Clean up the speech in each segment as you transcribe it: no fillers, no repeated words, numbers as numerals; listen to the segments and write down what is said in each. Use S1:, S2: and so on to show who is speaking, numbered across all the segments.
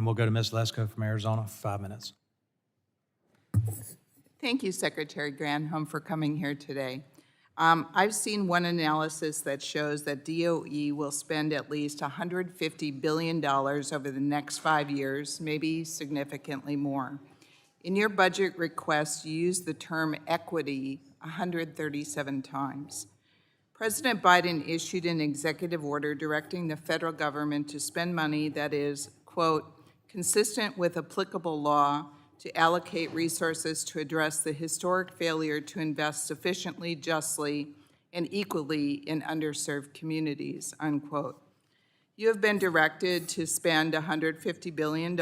S1: And we'll go to Ms. Lesko from Arizona for 5 minutes.
S2: Thank you, Secretary Granholm, for coming here today. I've seen one analysis that shows that DOE will spend at least $150 billion over the next 5 years, maybe significantly more. In your budget request, you use the term equity 137 times. President Biden issued an executive order directing the federal government to spend money that is, quote, consistent with applicable law to allocate resources to address the historic failure to invest sufficiently, justly, and equally in underserved communities, unquote. You have been directed to spend $150 billion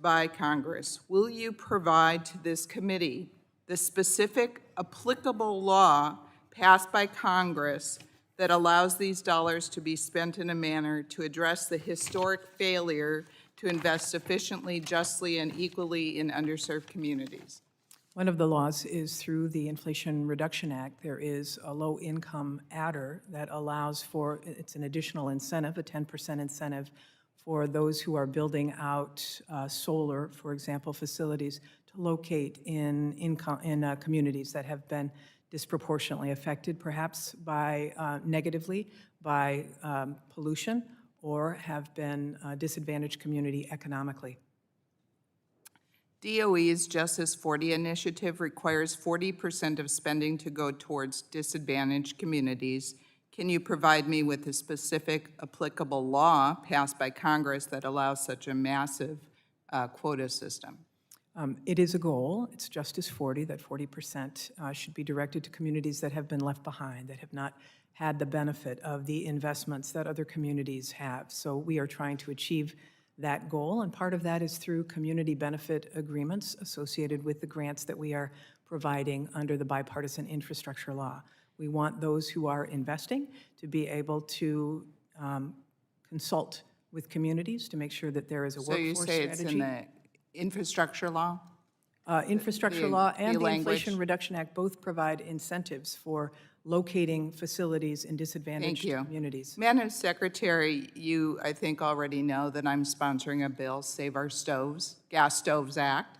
S2: by Congress. Will you provide to this committee the specific applicable law passed by Congress that allows these dollars to be spent in a manner to address the historic failure to invest sufficiently, justly, and equally in underserved communities?
S3: One of the laws is through the Inflation Reduction Act. There is a low-income adder that allows for, it's an additional incentive, a 10% incentive for those who are building out solar, for example, facilities to locate in communities that have been disproportionately affected, perhaps by negatively by pollution, or have been a disadvantaged community economically.
S2: DOE's Justice 40 initiative requires 40% of spending to go towards disadvantaged communities. Can you provide me with a specific applicable law passed by Congress that allows such a massive quota system?
S3: It is a goal. It's Justice 40, that 40% should be directed to communities that have been left behind, that have not had the benefit of the investments that other communities have. So we are trying to achieve that goal, and part of that is through community benefit agreements associated with the grants that we are providing under the bipartisan infrastructure law. We want those who are investing to be able to consult with communities to make sure that there is a workforce strategy.
S2: So you say it's in the infrastructure law?
S3: Infrastructure law and the
S2: language.
S3: Inflation Reduction Act both provide incentives for locating facilities in disadvantaged communities.
S2: Madam Secretary, you, I think, already know that I'm sponsoring a bill, Save Our Stoves, Gas Stoves Act.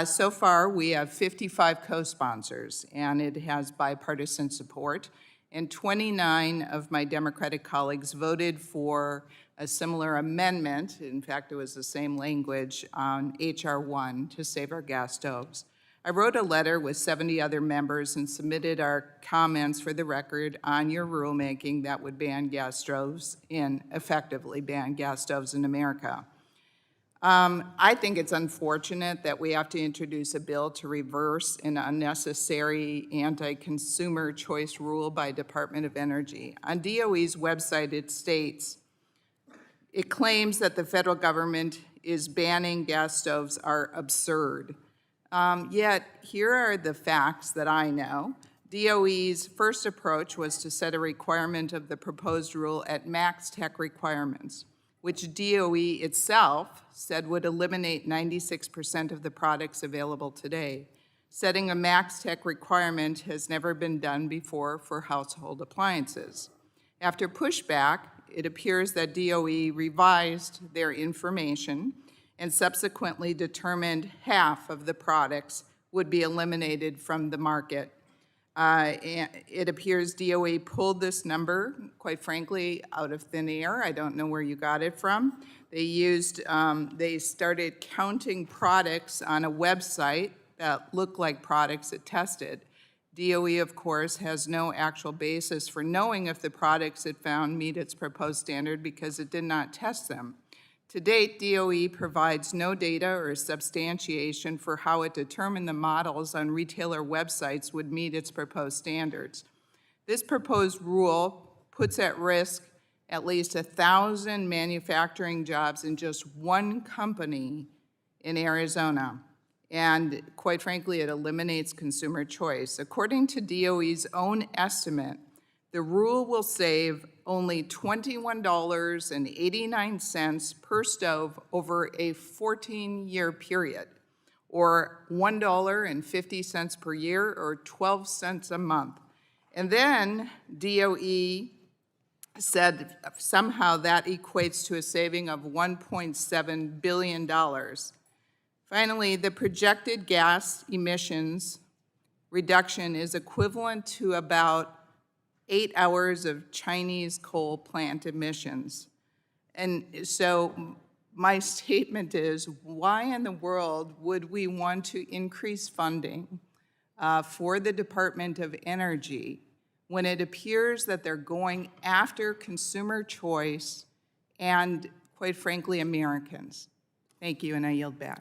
S2: So far, we have 55 co-sponsors, and it has bipartisan support. And 29 of my Democratic colleagues voted for a similar amendment. In fact, it was the same language on H.R. 1 to save our gas stoves. I wrote a letter with 70 other members and submitted our comments for the record on your rulemaking that would ban gas stoves and effectively ban gas stoves in America. I think it's unfortunate that we have to introduce a bill to reverse an unnecessary anti-consumer choice rule by Department of Energy. On DOE's website, it states, it claims that the federal government is banning gas stoves are absurd. Yet, here are the facts that I know. DOE's first approach was to set a requirement of the proposed rule at max tech requirements, which DOE itself said would eliminate 96% of the products available today. Setting a max tech requirement has never been done before for household appliances. After pushback, it appears that DOE revised their information and subsequently determined half of the products would be eliminated from the market. It appears DOE pulled this number, quite frankly, out of thin air. I don't know where you got it from. They started counting products on a website that looked like products it tested. DOE, of course, has no actual basis for knowing if the products it found meet its proposed standard because it did not test them. To date, DOE provides no data or substantiation for how it determined the models on retailer websites would meet its proposed standards. This proposed rule puts at risk at least 1,000 manufacturing jobs in just one company in Arizona. And quite frankly, it eliminates consumer choice. According to DOE's own estimate, the rule will save only $21.89 per stove over a 14-year period, or $1.50 per year, or 12 cents a month. And then DOE said somehow that equates to a saving of $1.7 billion. Finally, the projected gas emissions reduction is equivalent to about 8 hours of Chinese coal plant emissions. And so my statement is, why in the world would we want to increase funding for the Department of Energy when it appears that they're going after consumer choice and, quite frankly, Americans? Thank you, and I yield back.